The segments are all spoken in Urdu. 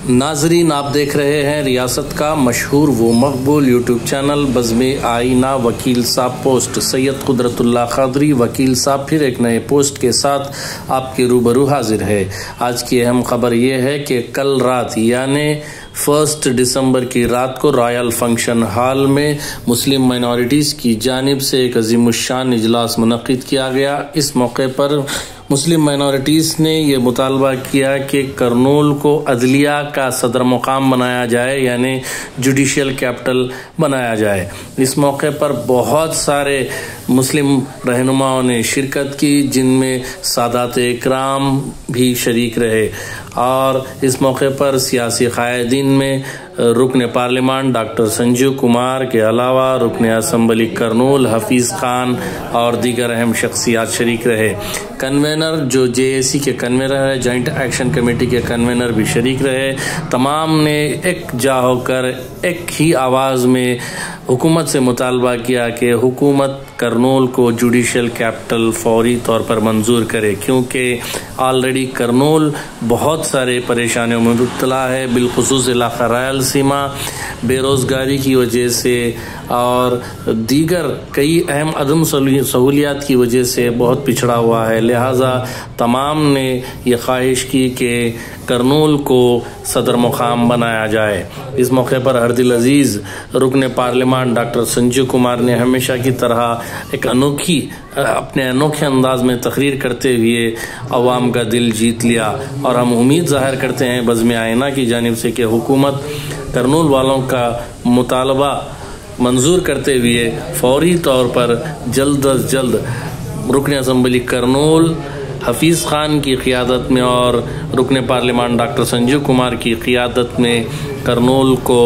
ناظرین، آپ دیکھ رہے ہیں ریاست کا مشہور و مقبول یوٹیوب چینل بزم آئینہ وکیل صاحب پوسٹ۔ سید قدرت اللہ قادری وکیل صاحب پھر ایک نئے پوسٹ کے ساتھ آپ کے روبرو حاضر ہے۔ آج کی اہم خبر یہ ہے کہ کل رات یعنی 1 دسمبر کی رات کو رائل فنکشن ہال میں مسلم مائنورٹیز کی جانب سے ایک عظیم الشان اجلاس منعقد کیا گیا۔ اس موقع پر مسلم مائنورٹیز نے یہ مطالبہ کیا کہ کرنول کو عدلیہ کا صدر مقام بنایا جائے، یعنی جوڈیشل کیپٹل بنایا جائے۔ اس موقع پر بہت سارے مسلم رہنماؤں نے شرکت کی، جن میں سادات اکرام بھی شریک رہے، اور اس موقع پر سیاسی قائدین میں رکن پارلیمان ڈاکٹر سنجیو کمار کے علاوہ رکن اسمبلی کرنول حفیظ خان اور دیگر اہم شخصیات شریک رہے۔ کنوینر جو JAC کے کنوینر ہے، جوائنٹ ایکشن کمیٹی کے کنوینر بھی شریک رہے۔ تمام نے ایک جا ہو کر ایک ہی آواز میں حکومت سے مطالبہ کیا کہ حکومت کرنول کو جوڈیشل کیپٹل فوری طور پر منظور کرے، کیونکہ آلریڈی کرنول بہت سارے پریشانیوں میں مبتلا ہے، بالخصوص علاقہ رائل سیما بے روزگاری کی وجہ سے اور دیگر کئی اہم عدم سہولیات کی وجہ سے بہت پچھڑا ہوا ہے۔ لہٰذا تمام نے یہ خواہش کی کہ کرنول کو صدر مقام بنایا جائے۔ اس موقع پر ہردل عزیز رکن پارلیمان ڈاکٹر سنجیو کمار نے ہمیشہ کی طرح ایک اپنے انوکھے انداز میں تقریر کرتے ہوئے عوام کا دل جیت لیا، اور ہم امید ظاہر کرتے ہیں بزم آئینہ کی جانب سے کہ حکومت کرنول والوں کا مطالبہ منظور کرتے ہوئے فوری طور پر جلد از جلد رکن اسمبلی کرنول حفیظ خان کی قیادت میں اور رکن پارلیمان ڈاکٹر سنجیو کمار کی قیادت میں کرنول کو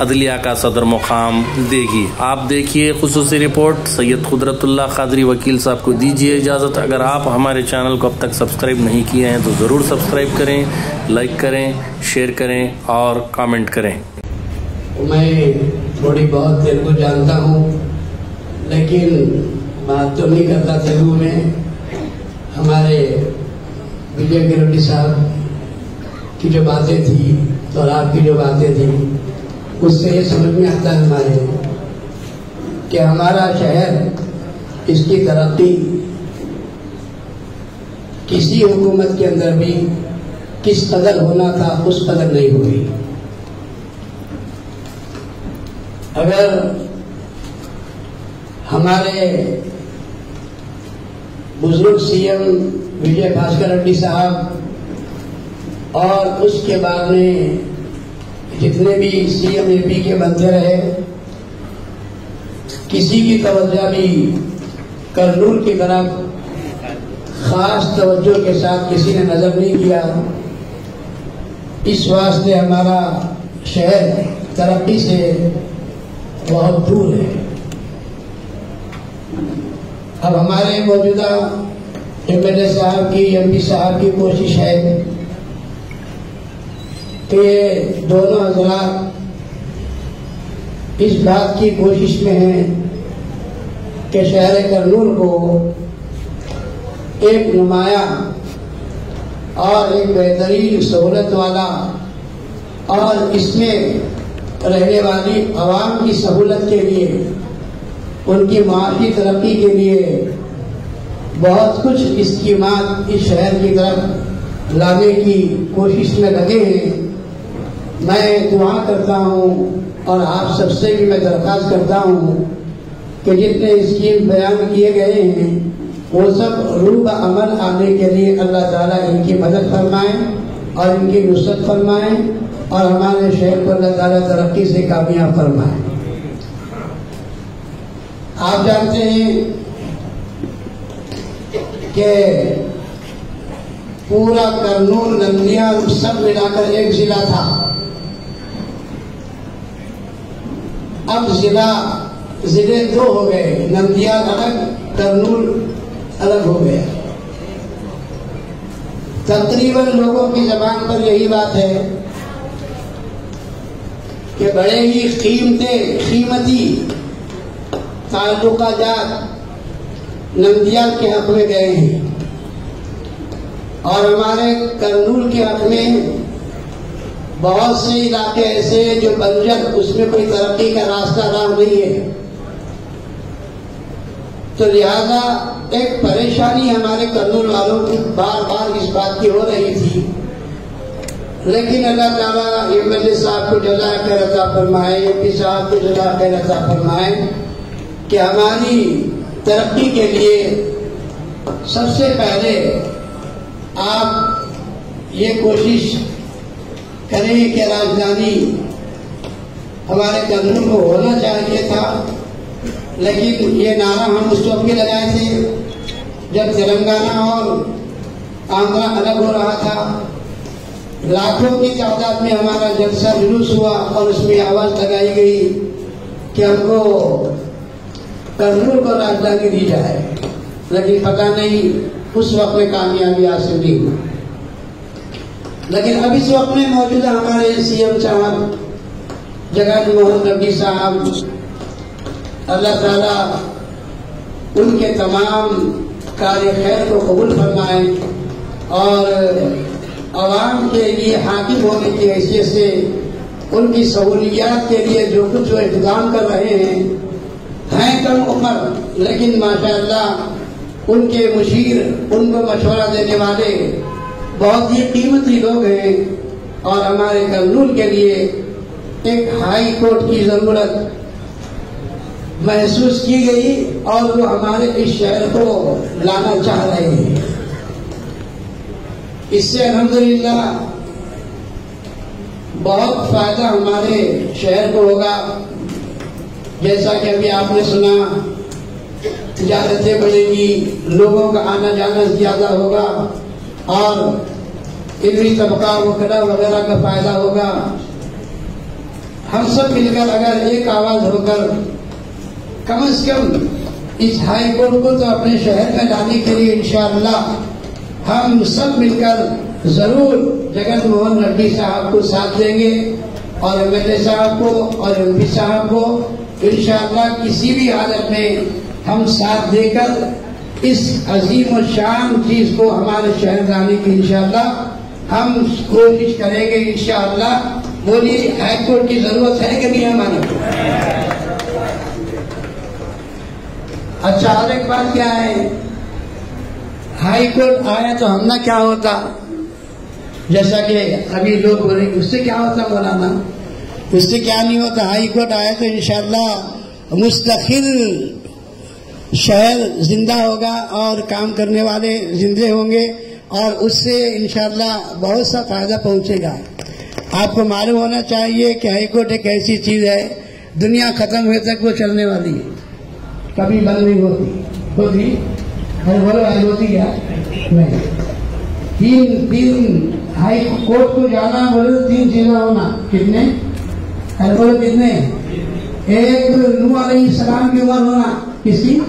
عدلیہ کا صدر مقام دے گی۔ آپ دیکھیے خصوصی رپورٹ۔ سید قدرت اللہ قادری وکیل صاحب کو دیجیے اجازت۔ اگر آپ ہمارے چینل کو اب تک سبسکرائب نہیں کیے ہیں تو ضرور سبسکرائب کریں، لائک کریں، شیئر کریں اور کامنٹ کریں۔ میں تھوڑی بہت تیلگو جانتا ہوں، لیکن بات تو نہیں کرتا تیلگو میں۔ ہمارے وجے گریڈی صاحب کی جو باتیں تھی اور آپ کی جو باتیں تھی، اس سے یہ سمجھ میں آتا ہے ہمارے کہ ہمارا شہر، اس کی ترقی کسی حکومت کے اندر بھی کس قدر ہونا تھا اس قدر نہیں ہوئی۔ اگر ہمارے بزرگ CM وجے بھاسکر ریڈی صاحب اور اس کے بعد میں جتنے بھی CM AP کے بنتے رہے، کسی کی توجہ بھی کرنول کی طرف خاص توجہ کے ساتھ کسی نے نظر نہیں کیا۔ اس واسطے ہمارا شہر ترقی سے بہت دور ہے۔ اب ہمارے موجودہ MLA صاحب کی، MP صاحب کی کوشش ہے کہ یہ دونوں حضرات اس بات کی کوشش میں ہیں کہ شہر کرنول کو ایک نمایاں اور ایک بہترین سہولت والا اور اس میں رہنے والی عوام کی سہولت کے لیے، ان کی معاشی ترقی کے لیے بہت کچھ اسکیمات اس شہر کی طرف لانے کی کوشش میں لگے ہیں۔ میں دعا کرتا ہوں اور آپ سب سے بھی میں درخواست کرتا ہوں کہ جتنے اسکیم بیان کیے گئے ہیں وہ سب روح عمل آنے کے لیے اللہ تعالیٰ ان کی مدد فرمائیں اور ان کی نصرت فرمائیں، اور ہمارے شہر کو اللہ تعالیٰ ترقی سے کامیاب فرمائے۔ آپ جانتے ہیں کہ پورا کرنول، نندیال سب ملا کر ایک ضلع تھا۔ اب ضلع دو ہو گئے، نندیال الگ، کرنول الگ ہو گیا۔ تقریباً لوگوں کی زبان پر یہی بات ہے کہ بڑے ہی قیمتی تعلقہ جات نندیال کے حق میں گئے ہیں، اور ہمارے کرنول کے حق میں بہت سے علاقے ایسے ہیں جو بنجر، اس میں کوئی ترقی کا راستہ راہ نہیں ہے. تو لہذا ایک پریشانی ہمارے کرنول والوں کی بار بار اس بات کی ہو رہی تھی، لیکن اللہ تعالیٰ ایم ایل اے صاحب کو جزائے خیر عطا فرمائے، ایم پی صاحب کو جزائے خیر عطا فرمائے کہ ہماری ترقی کے لیے سب سے پہلے آپ یہ کوشش کریں کہ راجدھانی ہمارے کرنول کو ہونا چاہیے تھا، لیکن یہ نعرہ ہم اس وقت بھی لگائے تھے جب تلنگانہ اور آندھرا الگ ہو رہا تھا. لاکھوں کی تعداد میں ہمارا جلسہ جلوس ہوا اور اس میں آواز لگائی گئی کہ ہم کو کرنول کو راجدھانی دی جائے، لیکن پتہ نہیں اس وقت میں کامیابی حاصل نہیں ہوئی. لیکن اب اس وقت میں موجودہ ہمارے سی ایم صاحب جگن موہن ریڈی صاحب، اللہ تعالیٰ ان کے تمام کار خیر کو قبول فرمائیں اور عوام کے لیے حاکم ہونے کی حیثیت سے ان کی سہولیات کے لیے جو کچھ وہ اقدام کر رہے ہیں کم عمر لیکن ماشاءاللہ ان کے مشیر، ان کو مشورہ دینے والے بہت ہی قیمتی لوگ ہیں، اور ہمارے کرنول کے لیے ایک ہائی کورٹ کی ضرورت محسوس کی گئی اور وہ ہمارے اس شہر کو لانا چاہ رہے ہیں. اس سے الحمدللہ بہت فائدہ ہمارے شہر کو ہوگا. جیسا کہ ابھی آپ نے سنا، تجارتیں بڑھے گی، لوگوں کا آنا جانا زیادہ ہوگا اور علمی طبقہ وغیرہ وغیرہ کا فائدہ ہوگا. ہم سب مل کر اگر ایک آواز ہو کر کم از کم اس ہائی کورٹ کو تو اپنے شہر میں لانے کے لیے انشاءاللہ ہم سب مل کر ضرور جگن موہن ریڈی صاحب کو ساتھ دیں گے اور ایم ایل اے صاحب کو اور ایم پی صاحب کو انشاءاللہ کسی بھی حالت میں ہم ساتھ دے کر اس عظیم و شان چیز کو ہمارے شہر لانے کی انشاءاللہ ہم کوشش کریں گے انشاءاللہ. بولیے ہائی کورٹ کی ضرورت ہے کہ نہیں ہمارے؟ اچھا، اور ایک بات کیا ہے، ہائی کورٹ آیا تو ہم نہ کیا ہوتا، جیسا کہ ابھی لوگ بولے اس سے کیا ہوتا مولانا، اس سے کیا نہیں ہوتا. ہائی کورٹ آیا تو انشاءاللہ مستقل شہر زندہ ہوگا اور کام کرنے والے زندے ہوں گے اور اس سے انشاءاللہ بہت سا فائدہ پہنچے گا. آپ کو معلوم ہونا چاہیے کہ ہائی کورٹ ایک ایسی چیز ہے دنیا ختم ہوئے تک وہ چلنے والی ہے، کبھی بند نہیں ہوتی. بولو ہوتی کیا نہیں. تین ہائی کورٹ کو جانا بولے تو تین چیزیں ہونا. کتنے؟ بولو کتنے؟ ایک نوح علیہ السلام کی عمر ہونا. کس کی؟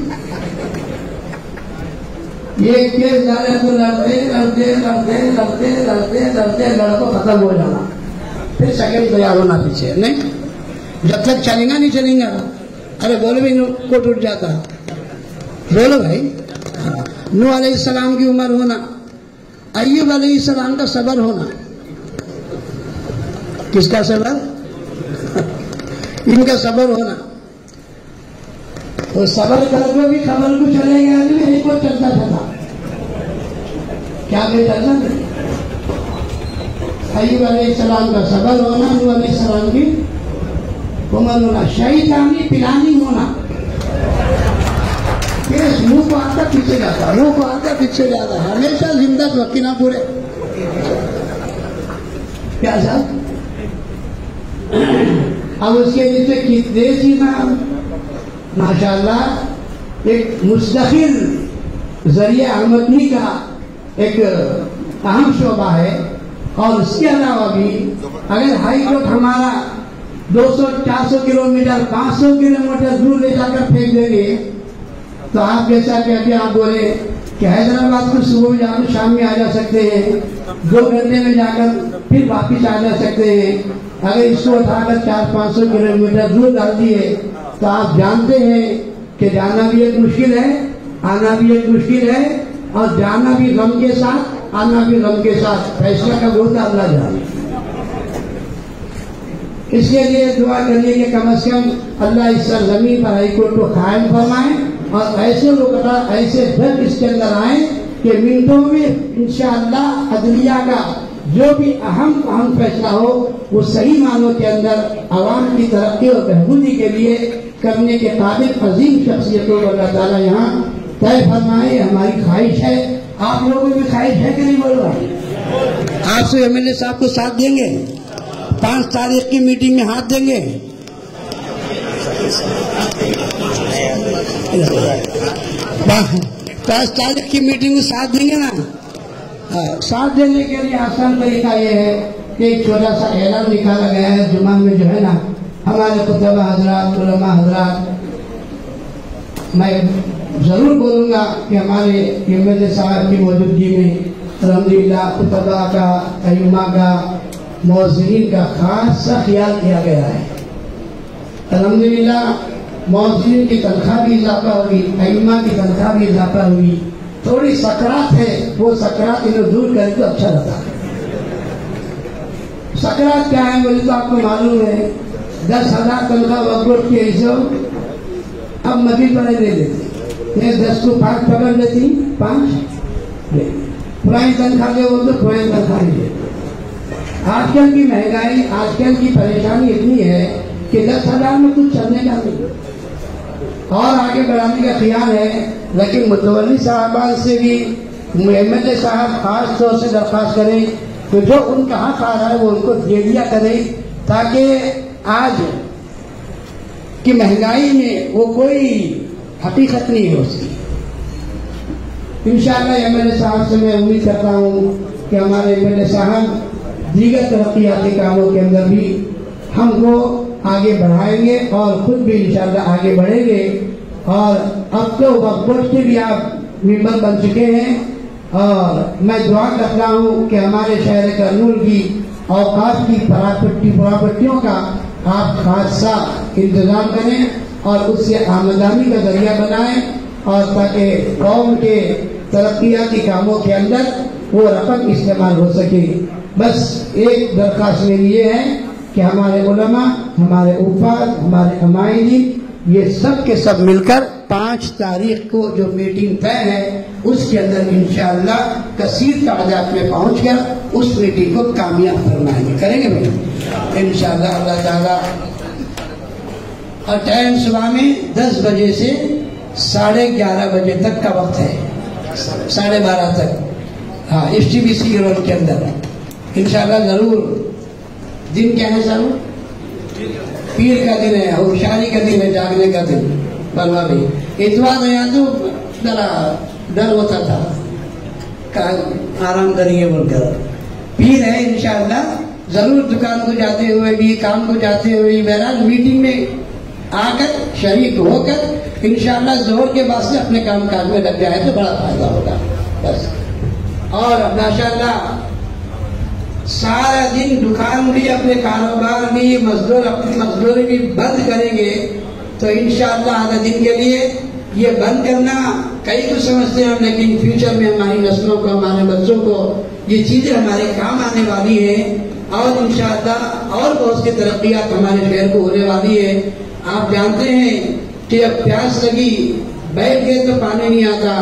یہ کیس جانے تو لڑتے لڑکوں ختم ہو جانا، پھر سیکنڈ تیار ہونا پیچھے نہیں. جب تک چلیں گا نہیں چلیں گا. ارے بولو بھی کو ٹوٹ جاتا. بولو بھائی. نوح علیہ السلام کی عمر ہونا، ایوب علیہ السلام کا صبر ہونا. کس کا صبر؟ ان کا صبر ہونا. تو صبر کر کے بھی خبر کو چلے گا نہیں کو چلتا تھا کیا بھی چلتا نہیں. ایوب علیہ السلام کا صبر ہونا، نوح علیہ السلام کی عمر ہونا. شیطانی پلانی ہونا. منہ کو آتا پیچھے جاتا، منہ کو آتا پیچھے جاتا، ہمیشہ زندہ وقتی نہ پورے. کیا صاحب؟ اب اس کے نیچے کتنے چیزیں ماشاءاللہ ایک مستقل ذریعہ آمدنی کا ایک اہم شعبہ ہے. اور اس کے علاوہ بھی اگر ہائی کورٹ ہمارا 200-400 کلومیٹر 500 کلومیٹر دور لے جا کر پھینک دیں گے تو آپ جیسا کہ ابھی آپ بولے کہ حیدرآباد کو صبح جا کر شام میں آ جا سکتے ہیں، 2 گھنٹے میں جا کر پھر واپس آ جا سکتے ہیں. اگر اس کو اٹھا کر 400-500 کلومیٹر دور ڈال دیے تو آپ جانتے ہیں کہ جانا بھی ایک مشکل ہے، آنا بھی ایک مشکل ہے، اور جانا بھی غم کے ساتھ، آنا بھی غم کے ساتھ. فیصلہ کا ہوتا اللہ جانے. اس کے لیے دعا کرنے کے کم از کم اللہ اس سرزمین پر ہائی کورٹ کو قائم فرمائے اور ایسے لوگ ایسے جج اس کے اندر آئیں کہ منٹوں میں انشاءاللہ عدلیہ کا جو بھی اہم فیصلہ ہو وہ صحیح معنوں کے اندر عوام کی ترقی اور بہبودی کے لیے کرنے کے قابل عظیم شخصیتوں کو اللہ تعالیٰ یہاں طے فرمائے. ہماری خواہش ہے. آپ لوگوں کی خواہش ہے کہ نہیں بول رہا؟ آپ سے ایم ایل اے صاحب کو ساتھ دیں گے؟ 5 تاریخ کی میٹنگ میں ہاتھ دیں گے؟ 5 تاریخ کی میٹنگ میں ساتھ دیں گے نا؟ ساتھ دینے کے لیے آسان طریقہ یہ ہے کہ ایک چھوٹا سا اعلان نکالا گیا ہے جمعہ میں جو ہے نا ہمارے خطبہ حضرات علماء حضرات. میں ضرور بولوں گا کہ ہمارے ایم ایل اے صاحب کی موجودگی میں الحمدللہ خطبہ کا ائمہ کا مؤذنین کا خاص سا خیال کیا گیا ہے. الحمدللہ مؤذنین کی تنخواہ بھی اضافہ ہوئی, ائمہ کی تنخواہ بھی اضافہ ہوئی. تھوڑی سکرات ہے, وہ سکرات انہیں دور کرے تو اچھا رہتا ہے. سکرات کیا ہے مجھے تو آپ کو معلوم ہے. 10,000 تنخواہ وقت کی ایسو اب مزید بڑے دے دیتے ہیں. 10 کو 5 پکڑ لیتی 5 پرانی تنخواہ دے وہ تو پرانی تنخواہ نہیں دیتے. آج کل کی مہنگائی, آج کل کی پریشانی اتنی ہے کہ 10,000 میں کچھ چلنے کا نہیں اور آگے بڑھانے کا خیال ہے. لیکن متولی صاحبان سے بھی ایم ایل اے صاحب خاص طور سے درخواست کریں کہ جو ان کا حق آ رہا ہے وہ ان کو دے دیا کریں تاکہ آج کی مہنگائی میں وہ کوئی حقیقت نہیں ہو سکی. انشاءاللہ ایم ایل اے صاحب سے میں امید کرتا ہوں کہ ہمارے ایم ایل اے صاحب دیگر ترقیاتی کاموں کے اندر بھی ہم کو آگے بڑھائیں گے اور خود بھی انشاءاللہ آگے بڑھیں گے. اور اب تو وقت کے بھی آپ ممبر بن چکے ہیں اور میں دعا کرتا ہوں کہ ہمارے شہر کرنول کی اوقاف کی پراپرٹیوں کا آپ خاصا انتظام کریں اور اس سے آمدنی کا ذریعہ بنائیں اور تاکہ قوم کے ترقیاتی کاموں کے اندر وہ رقم استعمال ہو سکے. بس ایک درخواست میری یہ ہے کہ ہمارے علماء, ہمارے عفاد, ہمارے عمائدین یہ سب کے سب مل کر 5 تاریخ کو جو میٹنگ طے ہے اس کے اندر انشاءاللہ کثیر تعداد میں پہنچ کر اس میٹنگ کو کامیاب فرمائیں گے. کریں گے بھائی انشاءاللہ اللہ تعالیٰ. اور ٹائم صبح میں 10 بجے سے 11:30 بجے تک کا وقت ہے, 12:30 تک. ہاں S T B C road کے اندر انشاءاللہ ضرور. دن کیا ہے صاحب؟ پیر کا دن ہے, ہوشیاری کا دن ہے, جاگنے کا دن. پروا بھی اتوار میں تو ذرا ڈر ہوتا تھا آرام کریے بول کر. پیر ہے انشاءاللہ ضرور دکان کو جاتے ہوئے بھی, کام کو جاتے ہوئے, بہرحال میٹنگ میں آ کر شریک ہو کر انشاءاللہ ظہر کے بعد سے اپنے کام کاج میں لگ جائے تو بڑا فائدہ ہوگا بس. اور ماشاءاللہ سارا دن دکان بھی, اپنے کاروبار بھی, مزدور اپنی مزدوری بھی بند کریں گے تو انشاءاللہ آدھا دن کے لیے یہ بند کرنا کئی کچھ سمجھتے ہیں لیکن فیوچر میں ہماری نسلوں کو, ہمارے بچوں کو یہ چیزیں ہمارے کام آنے والی ہیں اور انشاءاللہ اور بہت سی ترقیات ہمارے شہر کو ہونے والی ہے. آپ جانتے ہیں کہ جب پیاس لگی بیٹھ گئے تو پانی نہیں آتا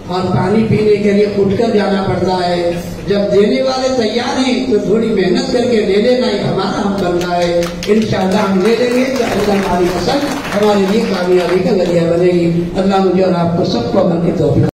اور پانی پینے کے لیے اٹھ کر جانا پڑتا ہے. جب دینے والے تیار ہیں تو تھوڑی محنت کر کے لے لینا ہی ہمارا ہم کرنا ہے. انشاءاللہ ہم لے لیں گے تو اللہ ہماری فصل ہمارے لیے کامیابی کا ذریعہ بنے گی. اللہ مجھے اور آپ کو سب کو عمل کی توفیق